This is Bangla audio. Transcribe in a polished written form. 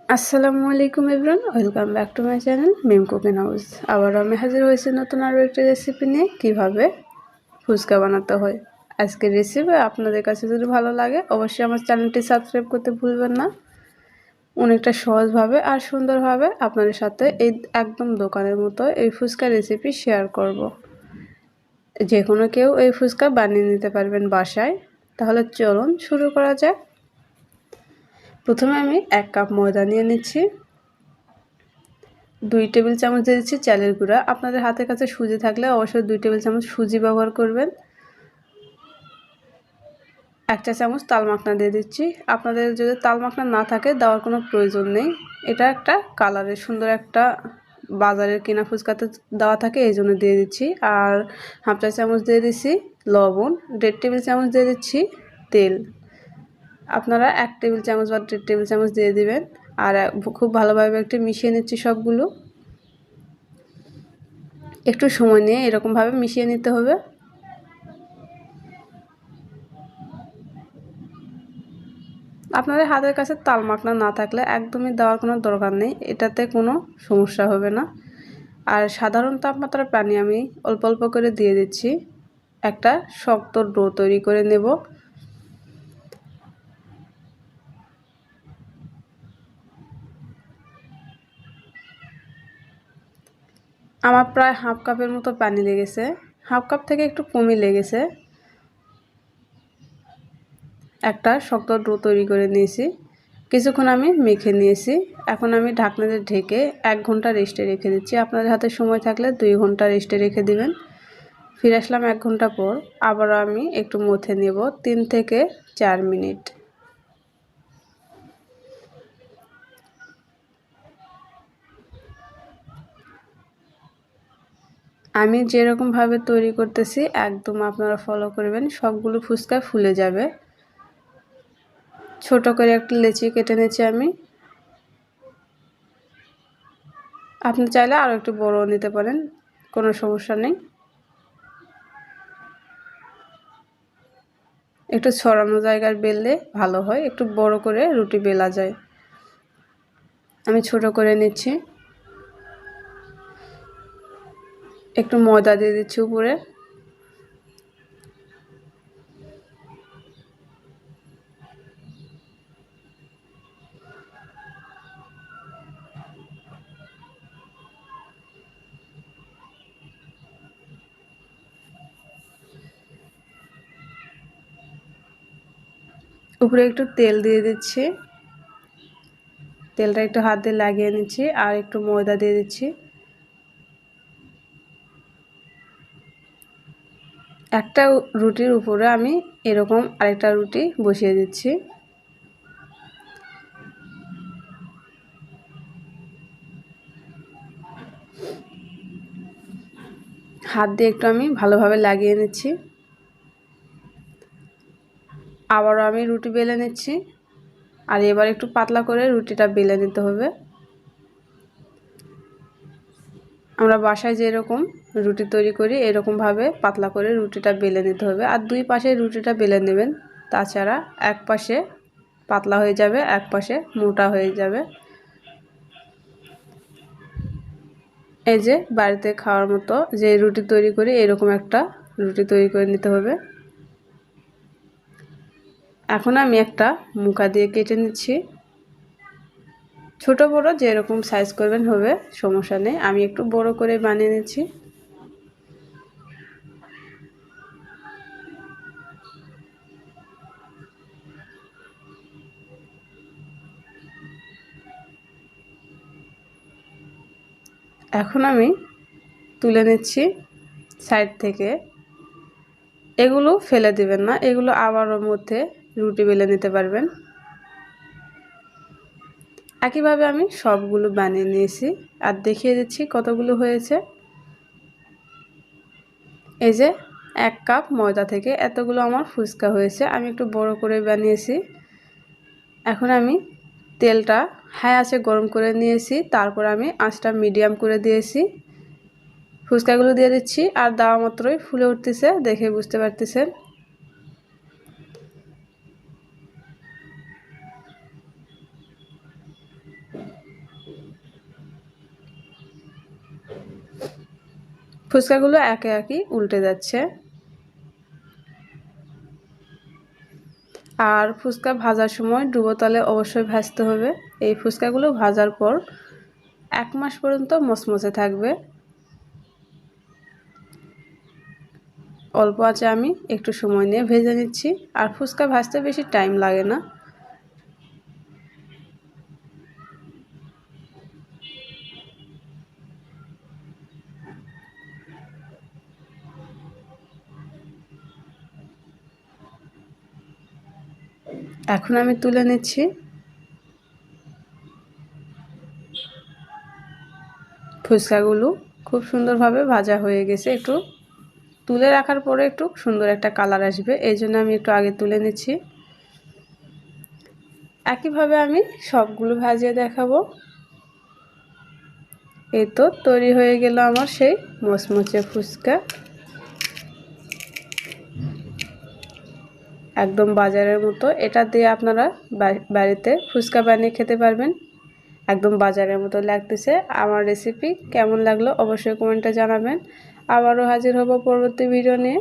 আসসালামু আলাইকুম everyone, welcome back to my channel Mim cooking house. আবারও আমি হাজির হয়েছি নতুন আরও একটা রেসিপি নিয়ে, কিভাবে ফুচকা বানাতে হয়। আজকের রেসিপি আপনাদের কাছে যদি ভালো লাগে অবশ্যই আমার চ্যানেলটি সাবস্ক্রাইব করতে ভুলবেন না। অনেকটা সহজভাবে আর সুন্দরভাবে আপনাদের সাথে এই একদম দোকানের মতো এই ফুচকা রেসিপি শেয়ার করব। যে কোনো কেউ এই ফুচকা বানিয়ে নিতে পারবেন বাসায়। তাহলে চলুন শুরু করা যাক। প্রথমে আমি 1 কাপ ময়দা নিয়ে নিচ্ছি। 2 টেবিল চামচ দিয়ে দিচ্ছি চালের গুঁড়া। আপনাদের হাতের কাছে সুজি থাকলে অবশ্যই 2 টেবিল চামচ সুজি ব্যবহার করবেন। 1 চা চামচ তাল মাখনা দিয়ে দিচ্ছি। আপনাদের যদি তাল মাখনা না থাকে দেওয়ার কোনো প্রয়োজন নেই। এটা একটা কালারের সুন্দর একটা বাজারের কেনা ফুচকাতে দেওয়া থাকে, এই জন্য দিয়ে দিচ্ছি। আর 1/2 চা চামচ দিয়ে দিচ্ছি লবণ। 1.5 টেবিল চামচ দিয়ে দিচ্ছি তেল। আপনারা 1 টেবিল চামচ বা 1.5 টেবিল চামচ দিয়ে দিবেন। আর খুব ভালোভাবে একটু মিশিয়ে নিচ্ছি সবগুলো। একটু সময় নিয়ে এরকমভাবে মিশিয়ে নিতে হবে। আপনাদের হাতের কাছে তাল মাখনা না থাকলে একদমই দেওয়ার কোনো দরকার নেই, এটাতে কোনো সমস্যা হবে না। আর সাধারণ তাপমাত্রার পানি আমি অল্প অল্প করে দিয়ে দিচ্ছি। একটা শক্ত ডো তৈরি করে নেব। আমার প্রায় 1/2 কাপের মতো পানি লেগেছে, 1/2 কাপ থেকে একটু কমই লেগেছে। একটা শক্ত ডো তৈরি করে নিয়েছি। কিছুক্ষণ আমি মেখে নিয়েছি। এখন আমি ঢাকনা দিয়ে ঢেকে 1 ঘন্টা রেস্টে রেখে দিচ্ছি। আপনাদের হাতে সময় থাকলে 2 ঘন্টা রেস্টে রেখে দিবেন। ফিরে আসলাম 1 ঘন্টা পর। আবারও আমি একটু মথে নেব 3 থেকে 4 মিনিট। আমি যেরকমভাবে তৈরি করতেছি একদম আপনারা ফলো করবেন, সবগুলো ফুচকা ফুলে যাবে। ছোট করে একটা লেচি কেটে নিয়েছি আমি। আপনি চাইলে আরও একটু বড় নিতে পারেন, কোনো সমস্যা নেই। একটু ছড়ানো জায়গার বেললে ভালো হয়, একটু বড় করে রুটি বেলা যায়। আমি ছোট করে নিচ্ছি। একটু ময়দা দিয়ে দিচ্ছি উপরে। উপরে একটু তেল দিয়ে দিচ্ছি। তেলটা একটু হাত দিয়ে লাগিয়ে নিচ্ছি আর একটু ময়দা দিয়ে দিচ্ছি। একটা রুটির উপরে আমি এরকম আরেকটা রুটি বসিয়ে দিচ্ছি। হাত দিয়ে একটু আমি ভালোভাবে লাগিয়ে নিচ্ছি। আবারও আমি রুটি বেলে নিচ্ছি। আর এবার একটু পাতলা করে রুটিটা বেলে নিতে হবে। আমরা বাসায় যেরকম রুটি তৈরি করি এরকমভাবে পাতলা করে রুটিটা বেলে নিতে হবে। আর 2 পাশে রুটিটা বেলে নেবেন, তাছাড়া এক পাশে পাতলা হয়ে যাবে, এক পাশে মোটা হয়ে যাবে। এই যে বাড়িতে খাওয়ার মতো যে রুটি তৈরি করি এরকম একটা রুটি তৈরি করে নিতে হবে। এখন আমি একটা মুখা দিয়ে কেটে নিচ্ছি। ছোট বড় যেরকম সাইজ করবেন হবে, সমস্যা নেই। আমি একটু বড় করে বানিয়ে নিচ্ছি। এখন আমি তুলে নিচ্ছি সাইড থেকে। এগুলো ফেলে দিবেন না, এগুলো আবার ওর মধ্যে রুটি বেলে নিতে পারবেন। একইভাবে আমি সবগুলো বানিয়ে নিয়েছি আর দেখিয়ে দিচ্ছি কতগুলো হয়েছে। এই যে 1 কাপ ময়দা থেকে এতগুলো আমার ফুচকা হয়েছে। আমি একটু বড় করে বানিয়েছি। এখন আমি তেলটা হাই আঁচে গরম করে নিয়েছি, তারপর আমি আঁচটা মিডিয়াম করে দিয়েছি। ফুচকাগুলো দিয়ে দিচ্ছি আর দেওয়া মাত্রই ফুলে উঠতেছে, দেখে বুঝতে পারতেছেন। ফুচকাগুলো একে একে উল্টে যাচ্ছে। আর ফুচকা ভাজার সময় ডুবো তেলে অবশ্যই ভাজতে হবে। এই ফুচকাগুলো ভাজার পর 1 মাস পর্যন্ত মচমচে থাকবে। অল্প আঁচে আমি একটু সময় নিয়ে ভেজে নিচ্ছি। আর ফুচকা ভাজতে বেশি টাইম লাগে না। এখন আমি তুলে নিচ্ছি। ফুচকাগুলো খুব সুন্দরভাবে ভাজা হয়ে গেছে। একটু তুলে রাখার পরে একটু সুন্দর একটা কালার আসবে, এই জন্য আমি একটু আগে তুলে নিচ্ছি। একইভাবে আমি সবগুলো ভাজিয়ে দেখাবো। এই তো তৈরি হয়ে গেল আমার সেই মচমচে ফুচকা। একদম বাজারের মতো। এটা দিয়ে আপনারা বাড়িতে ফুচকা বানিয়ে খেতে পারবেন। একদম বাজারের মতো লাগতেছে। আমার রেসিপি কেমন লাগলো অবশ্যই কমেন্টে জানাবেন। আবারও হাজির হব পরবর্তী ভিডিও নিয়ে।